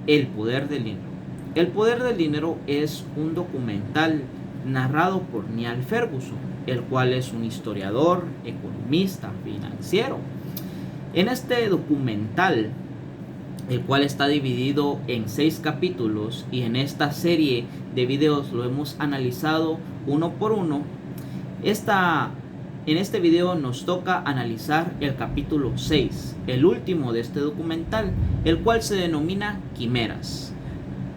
El poder del dinero. El poder del dinero es un documental narrado por Niall Ferguson, el cual es un historiador, economista, financiero. En este documental, el cual está dividido en 6 capítulos, y en esta serie de videos lo hemos analizado uno por uno. En este video nos toca analizar el capítulo 6, el último de este documental, el cual se denomina Quimeras.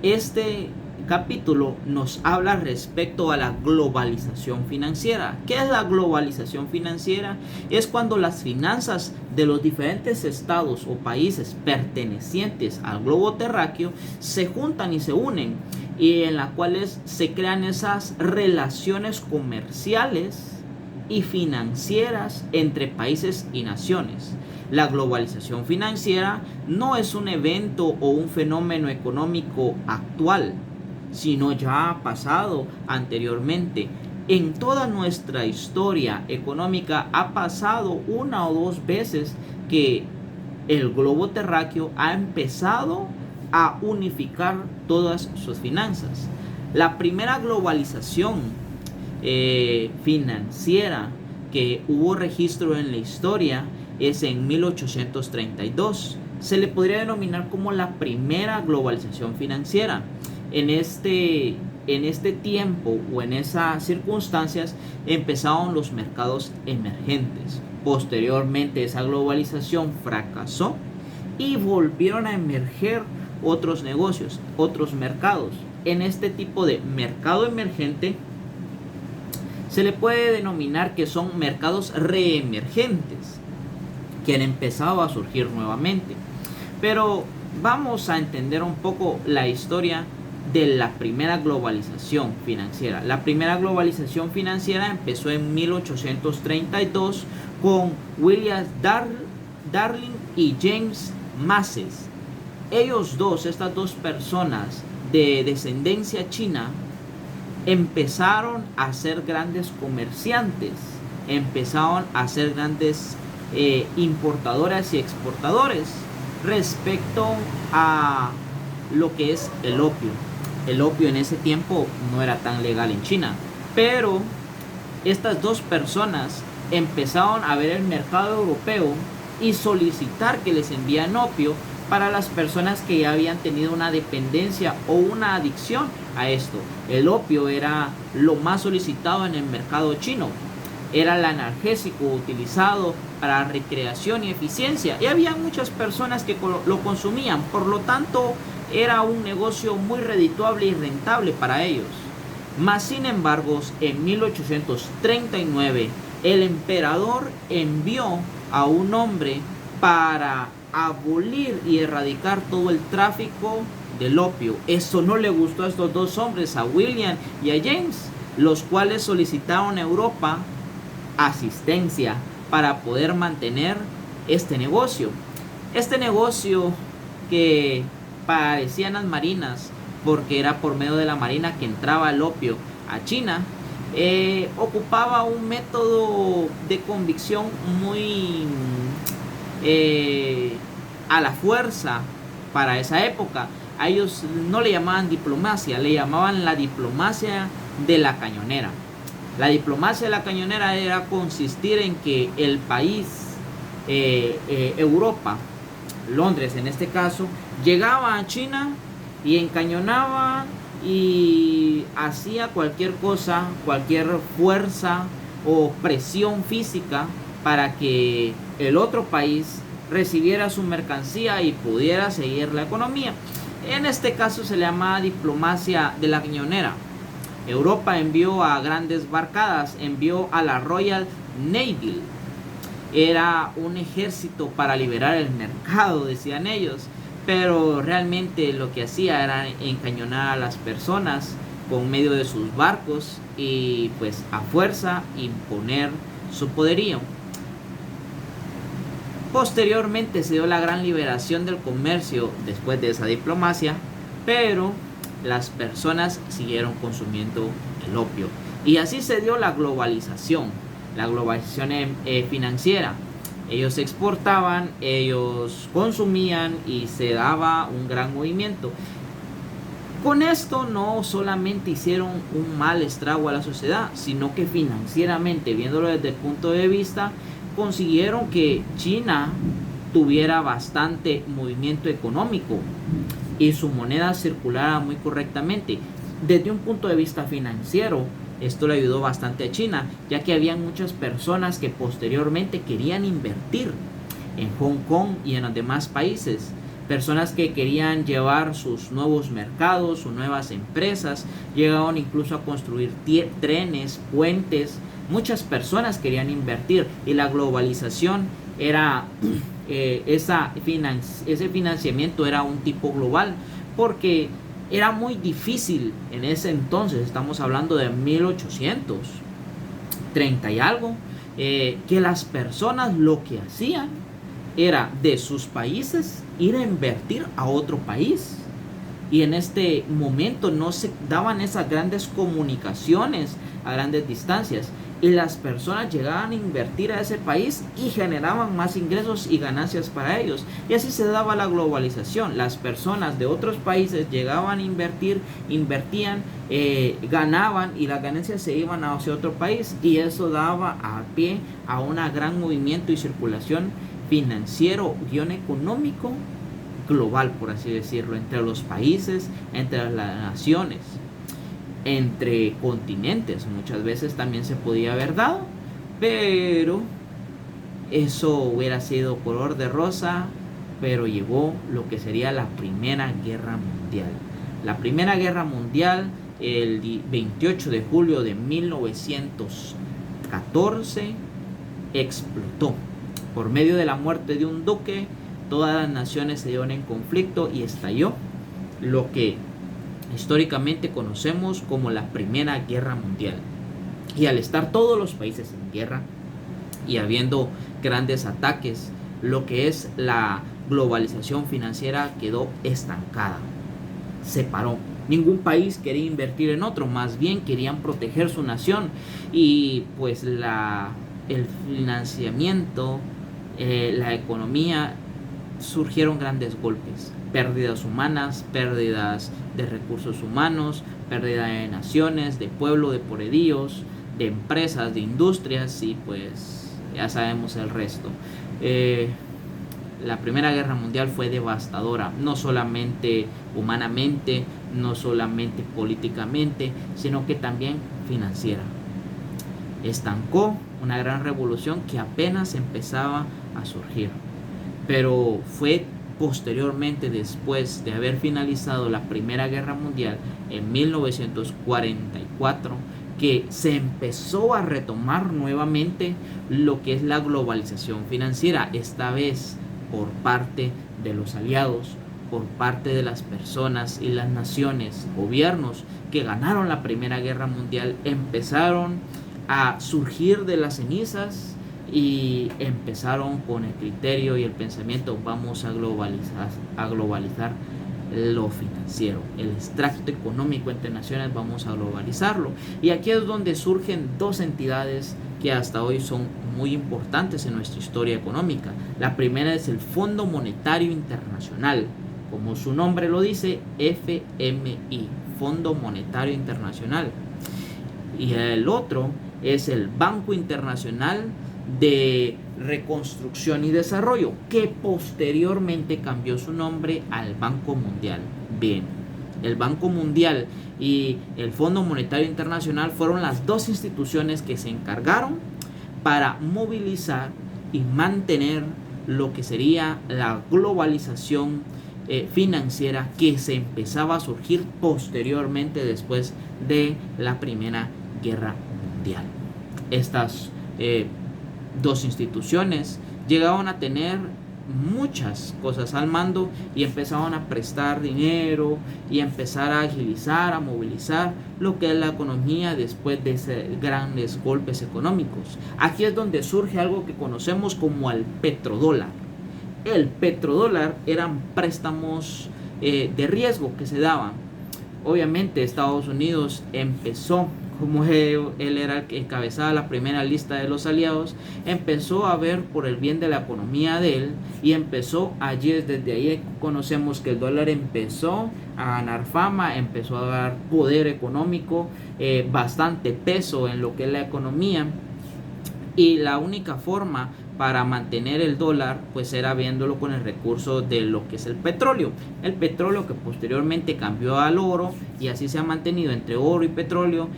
Este capítulo nos habla respecto a la globalización financiera. ¿Qué es la globalización financiera? Es cuando las finanzas de los diferentes estados o países pertenecientes al globo terráqueo se juntan y se unen, y en las cuales se crean esas relaciones comerciales y financieras entre países y naciones. La globalización financiera no es un evento o un fenómeno económico actual, sino ya ha pasado anteriormente. En toda nuestra historia económica ha pasado una o dos veces que el globo terráqueo ha empezado a unificar todas sus finanzas. La primera globalización financiera que hubo registro en la historia es en 1832. Se le podría denominar como la primera globalización financiera. En este tiempo o en esas circunstancias empezaron los mercados emergentes. Posteriormente esa globalización fracasó y volvieron a emerger otros negocios, otros mercados. En este tipo de mercado emergente se le puede denominar que son mercados reemergentes que han empezado a surgir nuevamente. Pero vamos a entender un poco la historia de la primera globalización financiera. La primera globalización financiera empezó en 1832 con William Darling y James Masses. Ellos dos, estas dos personas de descendencia china, empezaron a ser grandes comerciantes, empezaron a ser grandes importadores y exportadores respecto a lo que es el opio. El opio en ese tiempo no era tan legal en China, pero estas dos personas empezaron a ver el mercado europeo y solicitar que les envían opio para las personas que ya habían tenido una dependencia o una adicción a esto. El opio era lo más solicitado en el mercado chino. Era el analgésico utilizado para recreación y eficiencia, y había muchas personas que lo consumían. Por lo tanto, era un negocio muy redituable y rentable para ellos. Mas sin embargo, en 1839 el emperador envió a un hombre para abolir y erradicar todo el tráfico del opio. Eso no le gustó a estos dos hombres, a William y a James, los cuales solicitaron a Europa asistencia para poder mantener este negocio. Este negocio, que parecían las marinas, porque era por medio de la marina que entraba el opio a China, ocupaba un método de convicción muy a la fuerza para esa época. A ellos no le llamaban diplomacia, le llamaban la diplomacia de la cañonera. La diplomacia de la cañonera era consistir en que el país, Europa, Londres en este caso, llegaba a China y encañonaba y hacía cualquier cosa, cualquier fuerza o presión física para que el otro país recibiera su mercancía y pudiera seguir la economía. En este caso se le llamaba diplomacia de la cañonera. Europa envió a grandes barcadas, envió a la Royal Navy. Era un ejército para liberar el mercado, decían ellos, pero realmente lo que hacía era encañonar a las personas con medio de sus barcos y pues a fuerza imponer su poderío. Posteriormente se dio la gran liberación del comercio después de esa diplomacia, pero las personas siguieron consumiendo el opio. Y así se dio la globalización financiera. Ellos exportaban, ellos consumían y se daba un gran movimiento. Con esto no solamente hicieron un mal estrago a la sociedad, sino que financieramente, viéndolo desde el punto de vista, consiguieron que China tuviera bastante movimiento económico y su moneda circulara muy correctamente. Desde un punto de vista financiero, esto le ayudó bastante a China, ya que había muchas personas que posteriormente querían invertir en Hong Kong y en los demás países. Personas que querían llevar sus nuevos mercados, sus nuevas empresas, llegaron incluso a construir trenes, puentes. Muchas personas querían invertir y la globalización era ese financiamiento era un tipo global, porque era muy difícil en ese entonces, estamos hablando de 1830 y algo, que las personas lo que hacían era de sus países ir a invertir a otro país. Y en este momento no se daban esas grandes comunicaciones a grandes distancias, y las personas llegaban a invertir a ese país y generaban más ingresos y ganancias para ellos. Y así se daba la globalización. Las personas de otros países llegaban a invertir, invertían, ganaban, y las ganancias se iban hacia otro país, y eso daba a pie a un gran movimiento y circulación financiero económico global, por así decirlo, entre los países, entre las naciones, entre continentes. Muchas veces también se podía haber dado, pero eso hubiera sido color de rosa, pero llegó lo que sería la Primera Guerra Mundial. La Primera Guerra Mundial, el 28 de julio de 1914, explotó. Por medio de la muerte de un duque, todas las naciones se dieron en conflicto y estalló lo que históricamente conocemos como la Primera Guerra Mundial. Y al estar todos los países en guerra y habiendo grandes ataques, lo que es la globalización financiera quedó estancada, se paró. Ningún país quería invertir en otro, más bien querían proteger su nación, y pues el financiamiento, la economía, surgieron grandes golpes, pérdidas humanas, pérdidas de recursos humanos, pérdida de naciones, de pueblo, de poderíos, de empresas, de industrias, y pues ya sabemos el resto. La Primera Guerra Mundial fue devastadora, no solamente humanamente, no solamente políticamente, sino que también financiera. Estancó una gran revolución que apenas empezaba a surgir, pero fue posteriormente, después de haber finalizado la Primera Guerra Mundial en 1944, que se empezó a retomar nuevamente lo que es la globalización financiera, esta vez por parte de los aliados, por parte de las personas y las naciones, gobiernos que ganaron la Primera Guerra Mundial, empezaron a surgir de las cenizas y empezaron con el criterio y el pensamiento: vamos a globalizar lo financiero, el extracto económico entre naciones, vamos a globalizarlo. Y aquí es donde surgen dos entidades que hasta hoy son muy importantes en nuestra historia económica. La primera es el Fondo Monetario Internacional, como su nombre lo dice, FMI, Fondo Monetario Internacional. Y el otro es el Banco Internacional de Reconstrucción y Desarrollo, que posteriormente cambió su nombre al Banco Mundial. Bien, el Banco Mundial y el Fondo Monetario Internacional fueron las dos instituciones que se encargaron para movilizar y mantener lo que sería la globalización financiera que se empezaba a surgir posteriormente después de la Primera Guerra Mundial. Estas dos instituciones llegaron a tener muchas cosas al mando y empezaron a prestar dinero y empezar a agilizar, a movilizar lo que es la economía después de grandes golpes económicos. Aquí es donde surge algo que conocemos como el petrodólar. El petrodólar eran préstamos de riesgo que se daban. Obviamente Estados Unidos empezó como él era el que encabezaba la primera lista de los aliados, empezó a ver por el bien de la economía de él y empezó allí, desde ahí conocemos que el dólar empezó a ganar fama, empezó a dar poder económico, bastante peso en lo que es la economía, y la única forma para mantener el dólar pues era viéndolo con el recurso de lo que es el petróleo que posteriormente cambió al oro, y así se ha mantenido entre oro y petróleo.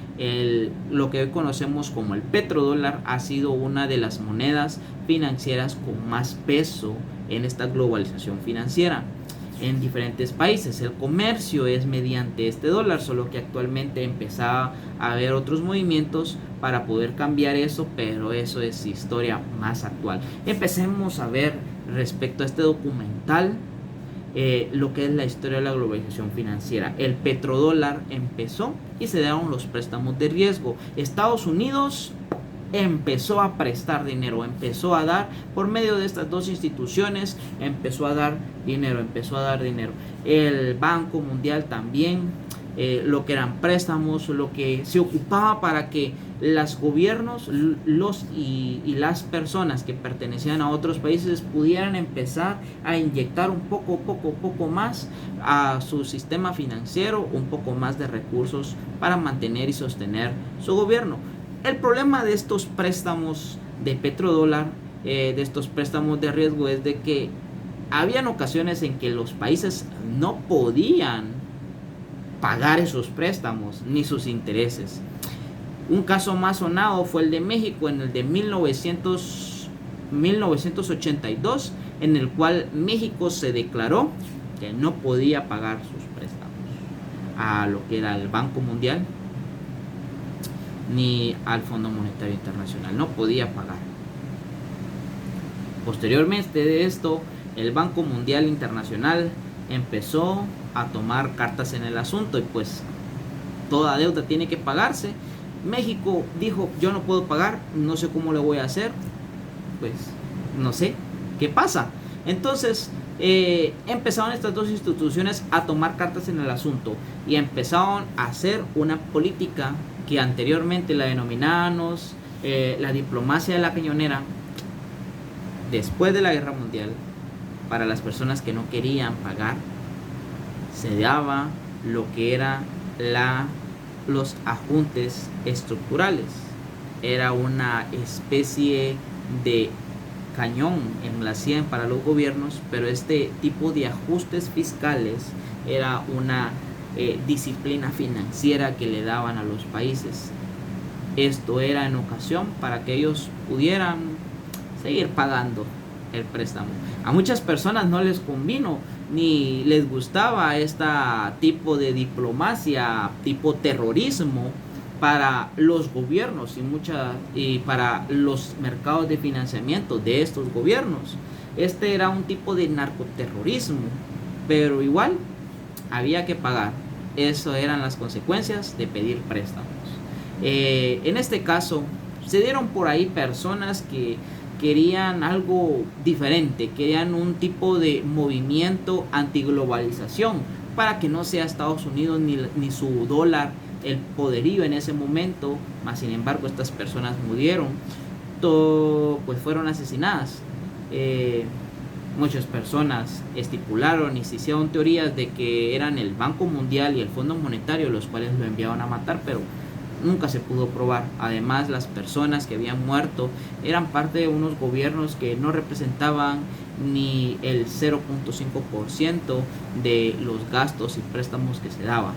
Lo que hoy conocemos como el petrodólar ha sido una de las monedas financieras con más peso en esta globalización financiera en diferentes países. El comercio es mediante este dólar, solo que actualmente empezaba a haber otros movimientos para poder cambiar eso, pero eso es historia más actual. Empecemos a ver respecto a este documental lo que es la historia de la globalización financiera. El petrodólar empezó y se dieron los préstamos de riesgo. Estados Unidos empezó a prestar dinero, empezó a dar por medio de estas dos instituciones, empezó a dar dinero. El Banco Mundial también, lo que eran préstamos, lo que se ocupaba para que los gobiernos y las personas que pertenecían a otros países pudieran empezar a inyectar un poco más a su sistema financiero, un poco más de recursos para mantener y sostener su gobierno. El problema de estos préstamos de petrodólar, de estos préstamos de riesgo, es de que habían ocasiones en que los países no podían pagar esos préstamos ni sus intereses. Un caso más sonado fue el de México en el de 1982, en el cual México se declaró que no podía pagar sus préstamos a lo que era el Banco Mundial ni al Fondo Monetario Internacional, no podía pagar. Posteriormente de esto, el Banco Mundial Internacional empezó a tomar cartas en el asunto y pues toda deuda tiene que pagarse. México dijo: yo no puedo pagar, no sé cómo lo voy a hacer, pues no sé qué pasa. Entonces empezaron estas dos instituciones a tomar cartas en el asunto y empezaron a hacer una política que anteriormente la denominábamos la diplomacia de la cañonera. Después de la guerra mundial, para las personas que no querían pagar, se daba lo que era los ajustes estructurales. Era una especie de cañón en la sien para los gobiernos, pero este tipo de ajustes fiscales era una disciplina financiera que le daban a los países. Esto era en ocasión para que ellos pudieran seguir pagando el préstamo. A muchas personas no les convino ni les gustaba este tipo de diplomacia, tipo terrorismo para los gobiernos y para los mercados de financiamiento de estos gobiernos. Este era un tipo de narcoterrorismo, pero igual había que pagar. Eso eran las consecuencias de pedir préstamos. En este caso, se dieron por ahí personas que querían algo diferente, querían un tipo de movimiento antiglobalización para que no sea Estados Unidos ni su dólar el poderío en ese momento. Mas sin embargo, estas personas murieron, pues fueron asesinadas. Muchas personas estipularon y se hicieron teorías de que eran el Banco Mundial y el Fondo Monetario los cuales lo enviaban a matar, pero nunca se pudo probar. Además, las personas que habían muerto eran parte de unos gobiernos que no representaban ni el 0.5% de los gastos y préstamos que se daban.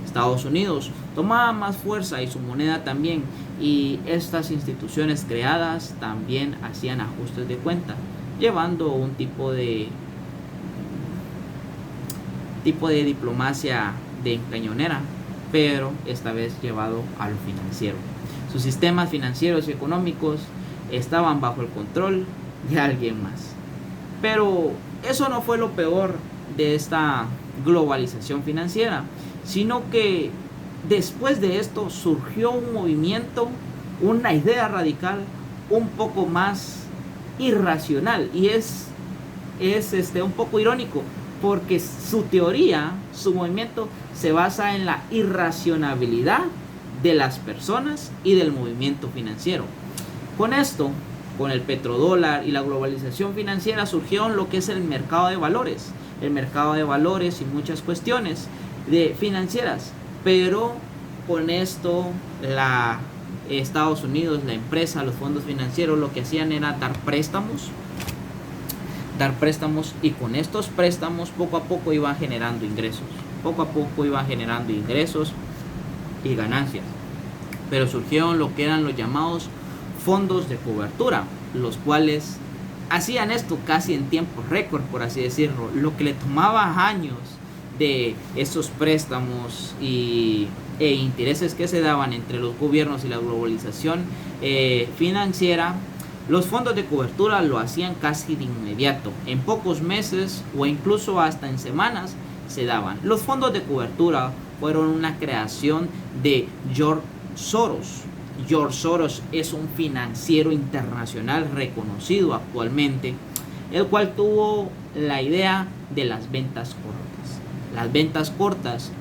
Estados Unidos tomaba más fuerza y su moneda también, y estas instituciones creadas también hacían ajustes de cuenta, llevando un tipo de diplomacia de cañonera, pero esta vez llevado a lo financiero. Sus sistemas financieros y económicos estaban bajo el control de alguien más. Pero eso no fue lo peor de esta globalización financiera, sino que después de esto surgió un movimiento, una idea radical un poco más irracional, y es un poco irónico porque su teoría, su movimiento se basa en la irracionalidad de las personas y del movimiento financiero. Con esto, con el petrodólar y la globalización financiera, surgieron lo que es el mercado de valores. El mercado de valores y muchas cuestiones financieras. Pero con esto, Estados Unidos, la empresa, los fondos financieros, lo que hacían era dar préstamos, y con estos préstamos poco a poco iban generando ingresos. Poco a poco iban generando ingresos y ganancias. Pero surgieron lo que eran los llamados fondos de cobertura, los cuales hacían esto casi en tiempo récord, por así decirlo. Lo que le tomaba años de esos préstamos e intereses que se daban entre los gobiernos y la globalización financiera, los fondos de cobertura lo hacían casi de inmediato. En pocos meses o incluso hasta en semanas se daban. Los fondos de cobertura fueron una creación de George Soros. George Soros es un financiero internacional reconocido actualmente, el cual tuvo la idea de las ventas cortas. Las ventas cortas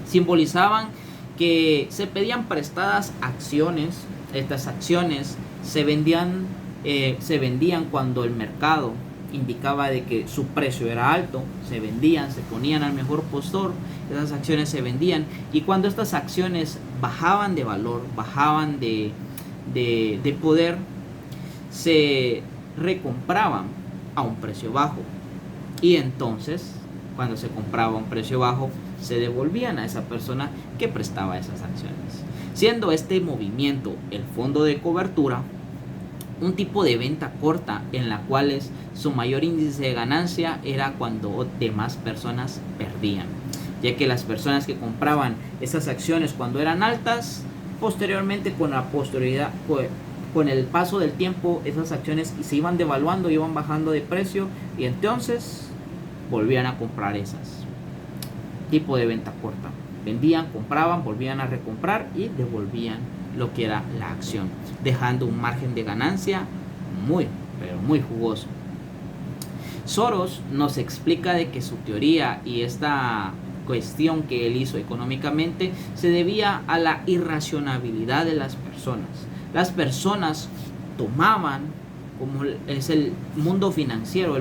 simbolizaban que se pedían prestadas acciones. Estas acciones se vendían cuando el mercado indicaba de que su precio era alto, se vendían, se ponían al mejor postor, esas acciones se vendían, y cuando estas acciones bajaban de valor, bajaban de poder, se recompraban a un precio bajo, y entonces cuando se compraba a un precio bajo se devolvían a esa persona que prestaba esas acciones, siendo este movimiento, el fondo de cobertura, un tipo de venta corta en la cual su mayor índice de ganancia era cuando demás personas perdían, ya que las personas que compraban esas acciones cuando eran altas, posteriormente con el paso del tiempo, esas acciones se iban devaluando, iban bajando de precio, y entonces volvían a comprar esas. Tipo de venta corta. Vendían, compraban, volvían a recomprar y devolvían lo que era la acción, dejando un margen de ganancia pero muy jugoso. Soros nos explica de que su teoría y esta cuestión que él hizo económicamente se debía a la irracionalidad de las personas. Las personas tomaban, como es el mundo financiero,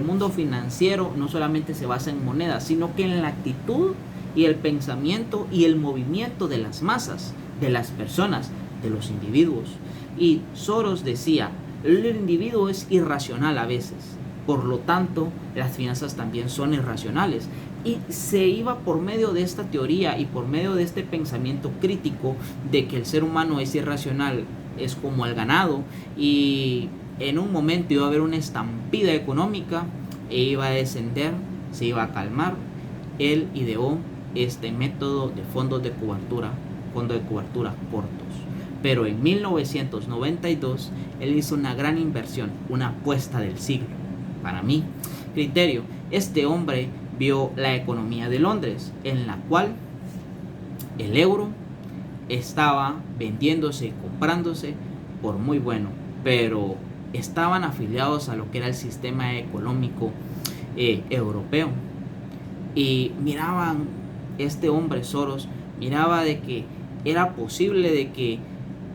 no solamente se basa en monedas, sino que en la actitud y el pensamiento y el movimiento de las masas, de las personas, de los individuos. Y Soros decía, el individuo es irracional a veces, por lo tanto las finanzas también son irracionales, y se iba por medio de esta teoría y por medio de este pensamiento crítico de que el ser humano es irracional, es como el ganado, y en un momento iba a haber una estampida económica e iba a descender, se iba a calmar. Él ideó este método de fondos de cobertura cortos. Pero en 1992 él hizo una gran inversión, una apuesta del siglo. Para mi criterio, este hombre vio la economía de Londres, en la cual el euro estaba vendiéndose y comprándose por muy bueno, pero estaban afiliados a lo que era el sistema económico europeo, y miraban, este hombre Soros miraba de que era posible de que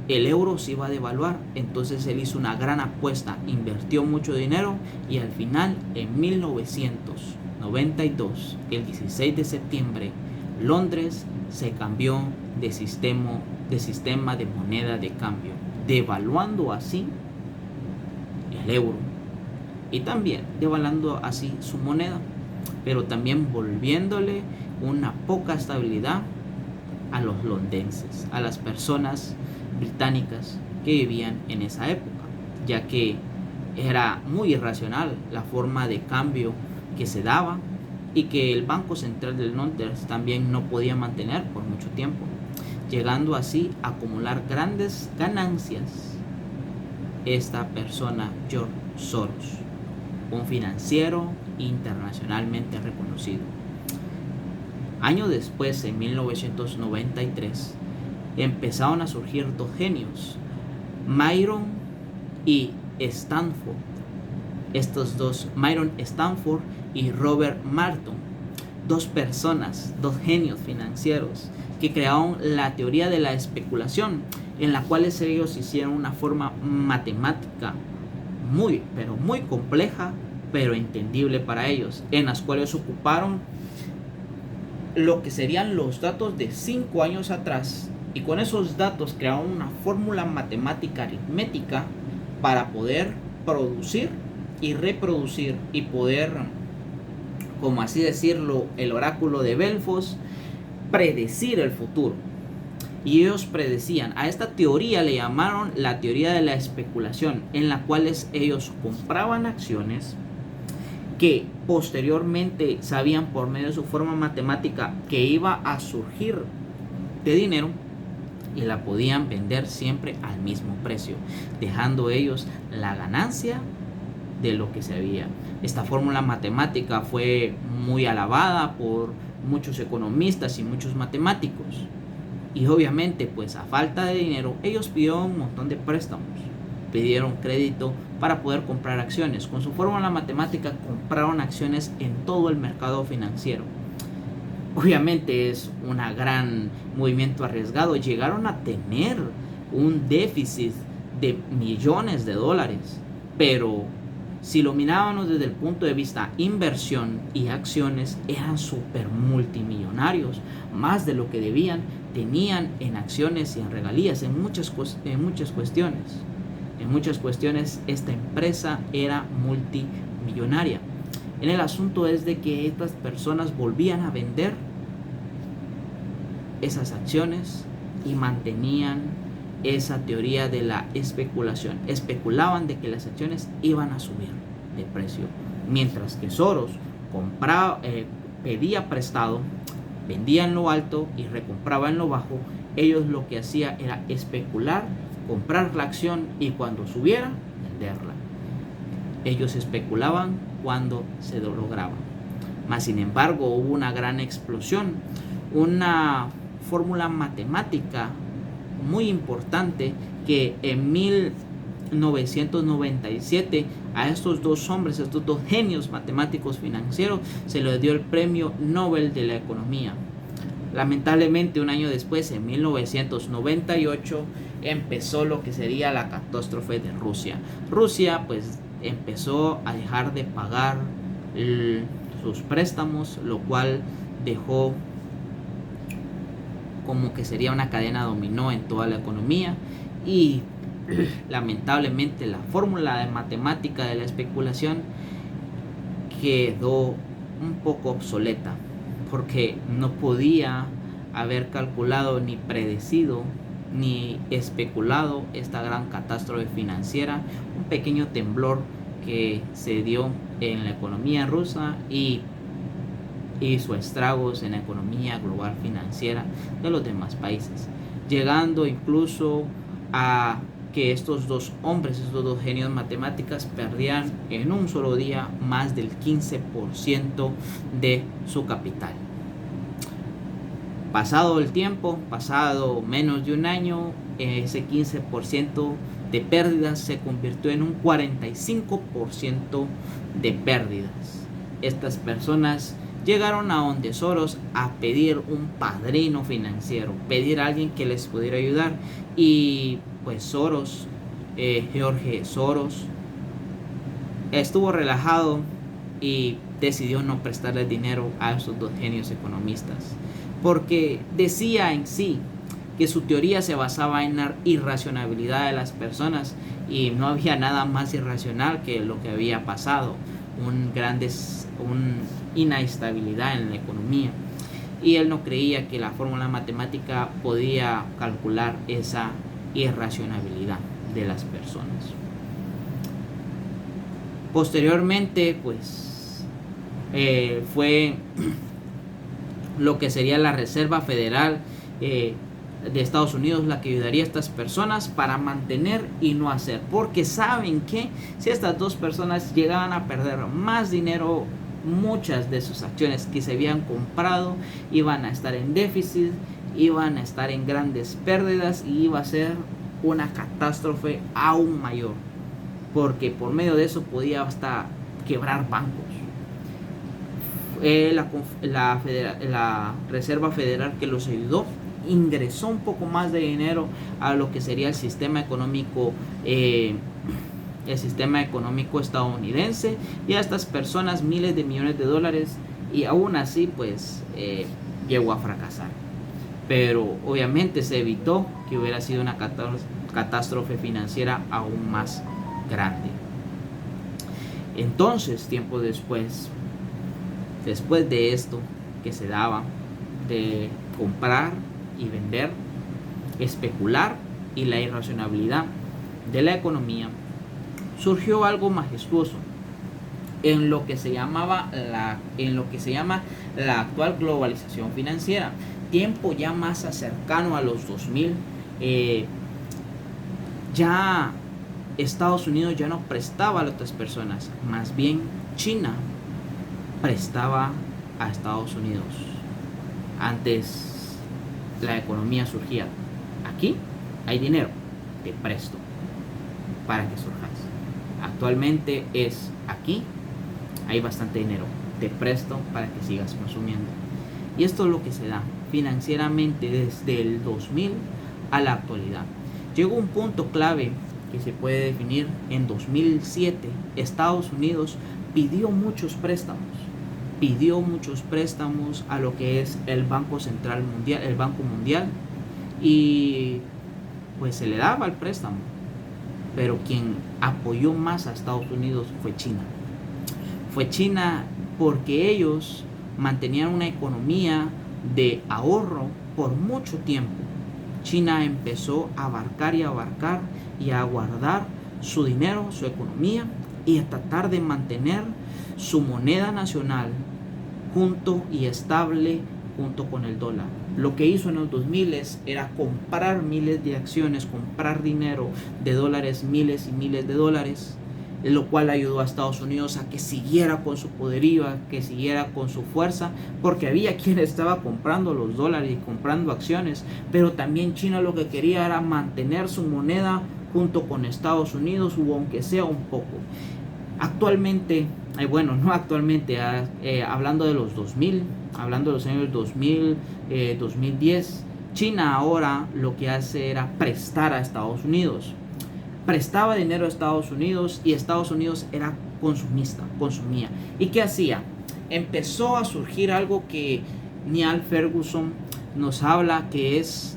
el euro se iba a devaluar. Entonces él hizo una gran apuesta, invirtió mucho dinero, y al final, en 1992, el 16 de septiembre, Londres se cambió de sistema de moneda de cambio, devaluando así el euro y también devaluando así su moneda, pero también volviéndole una poca estabilidad a los londinenses, a las personas británicas que vivían en esa época, ya que era muy irracional la forma de cambio que se daba y que el Banco Central de Londres también no podía mantener por mucho tiempo, llegando así a acumular grandes ganancias esta persona, George Soros, un financiero internacionalmente reconocido. Años después, en 1993, empezaron a surgir dos genios, Myron y Stanford. Estos dos, Myron Stanford y Robert Merton, dos personas, dos genios financieros que crearon la teoría de la especulación, en la cual ellos hicieron una forma matemática muy, pero muy compleja, pero entendible para ellos, en las cuales ocuparon lo que serían los datos de 5 años atrás, y con esos datos crearon una fórmula matemática aritmética para poder producir y reproducir y poder, como así decirlo, el oráculo de Delfos, predecir el futuro. Y ellos predecían, a esta teoría le llamaron la teoría de la especulación, en la cual ellos compraban acciones que posteriormente sabían por medio de su forma matemática que iba a surgir de dinero, y la podían vender siempre al mismo precio, dejando ellos la ganancia de lo que se había. Esta fórmula matemática fue muy alabada por muchos economistas y muchos matemáticos, y obviamente pues a falta de dinero ellos pidieron un montón de préstamos, pidieron crédito para poder comprar acciones. Con su fórmula matemática compraron acciones en todo el mercado financiero. Obviamente es un gran movimiento arriesgado. Llegaron a tener un déficit de millones de dólares, pero si lo mirábamos desde el punto de vista inversión y acciones, eran súper multimillonarios, más de lo que tenían en acciones y en regalías, en muchas cuestiones. En muchas cuestiones esta empresa era multimillonaria. En el asunto es de que estas personas volvían a vender esas acciones y mantenían esa teoría de la especulación. Especulaban de que las acciones iban a subir de precio, mientras que Soros pedía prestado, vendía en lo alto y recompraba en lo bajo. Ellos lo que hacían era especular, comprar la acción y cuando subiera, venderla. Ellos especulaban cuando se lograban. Mas sin embargo hubo una gran explosión, una fórmula matemática muy importante que en 1997 a estos dos hombres, estos dos genios matemáticos financieros, se les dio el premio Nobel de la Economía. Lamentablemente un año después, en 1998, empezó lo que sería la catástrofe de Rusia. Rusia pues empezó a dejar de pagar sus préstamos, lo cual dejó como que sería una cadena dominó en toda la economía, y lamentablemente la fórmula de matemática de la especulación quedó un poco obsoleta, porque no podía haber calculado ni predecido ni especulado esta gran catástrofe financiera, un pequeño temblor que se dio en la economía rusa y hizo estragos en la economía global financiera de los demás países, llegando incluso a que estos dos hombres, estos dos genios matemáticas, perdían en un solo día más del 15% de su capital. Pasado el tiempo, pasado menos de un año, ese 15% de pérdidas se convirtió en un 45% de pérdidas. Estas personas llegaron a donde Soros a pedir un padrino financiero, pedir a alguien que les pudiera ayudar, y pues Soros, George Soros, estuvo relajado y decidió no prestarle dinero a esos dos genios economistas, porque decía en sí que su teoría se basaba en la irracionalidad de las personas, y no había nada más irracional que lo que había pasado, una inestabilidad en la economía, y él no creía que la fórmula matemática podía calcular esa irracionalidad de las personas. Posteriormente pues fue lo que sería la Reserva Federal de Estados Unidos la que ayudaría a estas personas para mantener y no hacer, porque saben que si estas dos personas llegaban a perder más dinero, muchas de sus acciones que se habían comprado iban a estar en déficit, iban a estar en grandes pérdidas, y iba a ser una catástrofe aún mayor, porque por medio de eso podía hasta quebrar bancos. La Reserva Federal que los ayudó ingresó un poco más de dinero a lo que sería el sistema económico estadounidense, y a estas personas miles de millones de dólares, y aún así pues llegó a fracasar. Pero obviamente se evitó que hubiera sido una catástrofe financiera aún más grande. Entonces, tiempo después de esto que se daba, de comprar y vender, especular y la irracionalidad de la economía, surgió algo majestuoso en lo que se llama la actual globalización financiera. Tiempo ya más cercano a los 2000, ya Estados Unidos ya no prestaba a otras personas, más bien China prestaba a Estados Unidos. Antes la economía surgía: aquí hay dinero, te presto para que surjas. Actualmente es: aquí hay bastante dinero, te presto para que sigas consumiendo. Y esto es lo que se da financieramente desde el 2000 a la actualidad. Llegó un punto clave que se puede definir en 2007. Estados Unidos pidió muchos préstamos a lo que es el Banco Central Mundial, el Banco Mundial, y pues se le daba el préstamo, pero quien apoyó más a Estados Unidos fue China. Fue China porque ellos mantenían una economía de ahorro por mucho tiempo. China empezó a abarcar y a guardar su dinero, su economía, y a tratar de mantener su moneda nacional junto y estable junto con el dólar. Lo que hizo en los 2000 era comprar miles de acciones, comprar dinero de dólares, miles y miles de dólares, lo cual ayudó a Estados Unidos a que siguiera con su poderío, a que siguiera con su fuerza, porque había quien estaba comprando los dólares y comprando acciones, pero también China lo que quería era mantener su moneda junto con Estados Unidos, o aunque sea un poco. Actualmente, hablando de los 2000, hablando de los años 2000, 2010, China ahora lo que hace era prestar a Estados Unidos. Prestaba dinero a Estados Unidos y Estados Unidos era consumía. ¿Y qué hacía? Empezó a surgir algo que Niall Ferguson nos habla, que es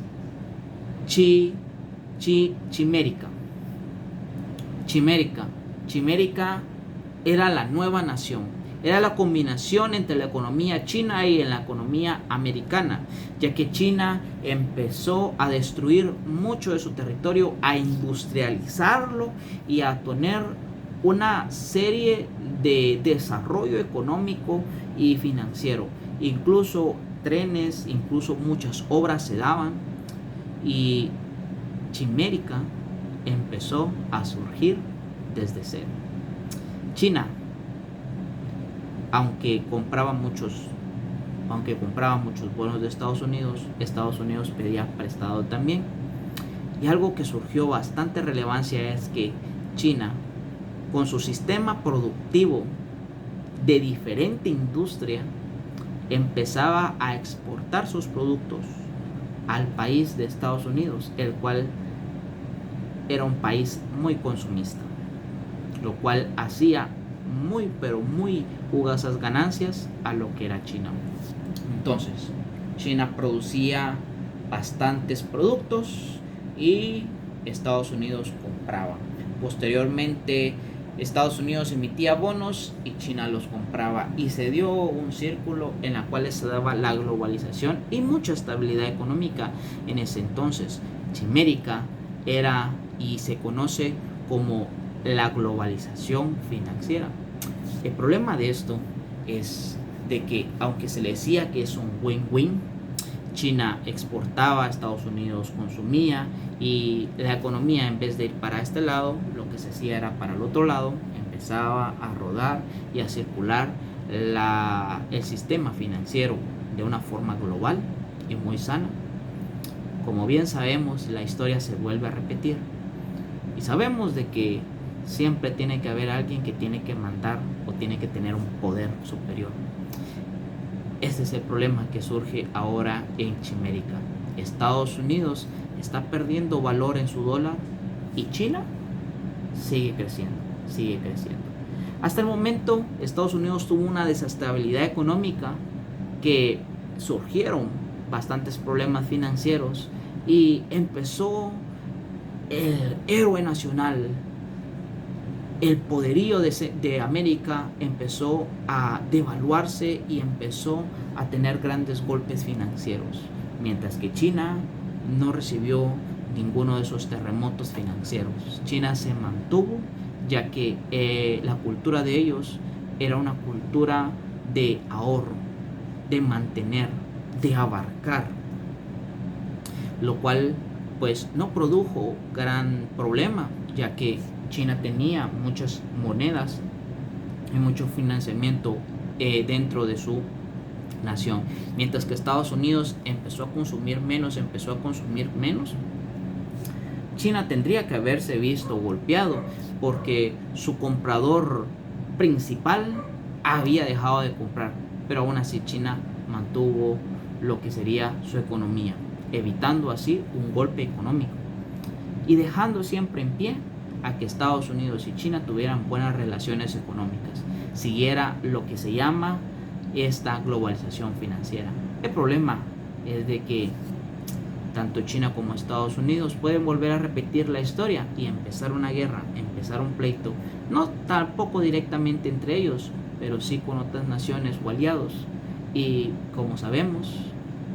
Chimérica. Chimérica era la nueva nación. Era la combinación entre la economía china y la economía americana, ya que China empezó a destruir mucho de su territorio, a industrializarlo y a tener una serie de desarrollo económico y financiero. Incluso trenes, incluso muchas obras se daban, y Chimérica empezó a surgir desde cero. China, aunque compraba muchos bonos de Estados Unidos pedía prestado también. Y algo que surgió bastante relevancia es que China, con su sistema productivo de diferente industria, empezaba a exportar sus productos al país de Estados Unidos, el cual era un país muy consumista, lo cual hacía muy jugosas ganancias a lo que era China. Entonces, China producía bastantes productos y Estados Unidos compraba. Posteriormente, Estados Unidos emitía bonos y China los compraba, y se dio un círculo en el cual se daba la globalización y mucha estabilidad económica. En ese entonces, Chimérica era y se conoce como la globalización financiera. El problema de esto es de que, aunque se le decía que es un win-win, China exportaba, Estados Unidos consumía, y la economía, en vez de ir para este lado, lo que se hacía era para el otro lado. Empezaba a rodar y a circular el sistema financiero de una forma global y muy sana. Como bien sabemos, la historia se vuelve a repetir, y sabemos de que siempre tiene que haber alguien que tiene que mandar o tiene que tener un poder superior. Este es el problema que surge ahora en Chimérica. Estados Unidos está perdiendo valor en su dólar y China sigue creciendo, sigue creciendo. Hasta el momento, Estados Unidos tuvo una desestabilidad económica que surgieron bastantes problemas financieros y empezó el héroe nacional, el poderío de América empezó a devaluarse y empezó a tener grandes golpes financieros, mientras que China no recibió ninguno de esos terremotos financieros. China se mantuvo, ya que la cultura de ellos era una cultura de ahorro, de mantener, de abarcar, lo cual pues no produjo gran problema, ya que China tenía muchas monedas y mucho financiamiento dentro de su nación, mientras que Estados Unidos empezó a consumir menos, China tendría que haberse visto golpeado porque su comprador principal había dejado de comprar, pero aún así China mantuvo lo que sería su economía, evitando así un golpe económico y dejando siempre en pie a que Estados Unidos y China tuvieran buenas relaciones económicas, siguiera lo que se llama esta globalización financiera. El problema es de que tanto China como Estados Unidos pueden volver a repetir la historia y empezar una guerra, empezar un pleito, no tampoco directamente entre ellos, pero sí con otras naciones o aliados. Y como sabemos,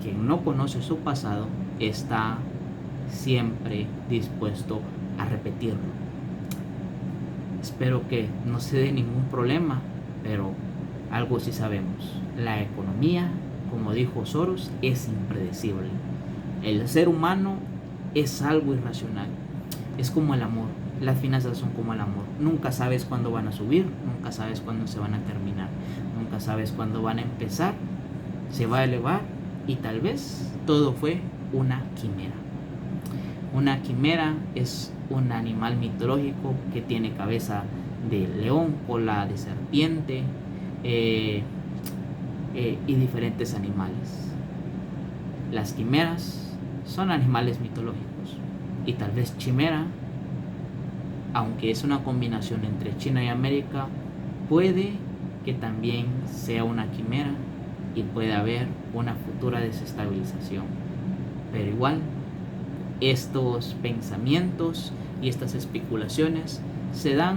quien no conoce su pasado está siempre dispuesto a repetirlo. Espero que no se dé ningún problema, pero algo sí sabemos: la economía, como dijo Soros, es impredecible. El ser humano es algo irracional. Es como el amor. Las finanzas son como el amor. Nunca sabes cuándo van a subir, nunca sabes cuándo se van a terminar, nunca sabes cuándo van a empezar, se va a elevar y tal vez todo fue una quimera. Una quimera es un animal mitológico que tiene cabeza de león, cola de serpiente y diferentes animales. Las quimeras son animales mitológicos y tal vez Chimera, aunque es una combinación entre China y América, puede que también sea una quimera y puede haber una futura desestabilización. Pero igual, estos pensamientos y estas especulaciones se dan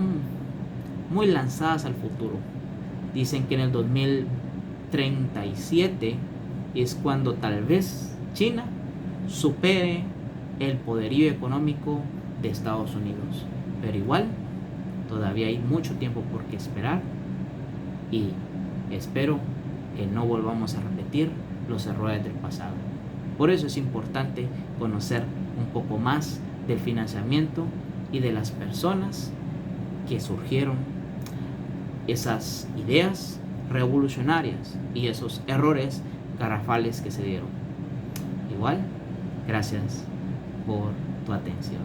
muy lanzadas al futuro. Dicen que en el 2037 es cuando tal vez China supere el poderío económico de Estados Unidos. Pero igual, todavía hay mucho tiempo por qué esperar y espero que no volvamos a repetir los errores del pasado. Por eso es importante conocer un poco más del financiamiento y de las personas que surgieron esas ideas revolucionarias y esos errores garrafales que se dieron. Igual, gracias por tu atención.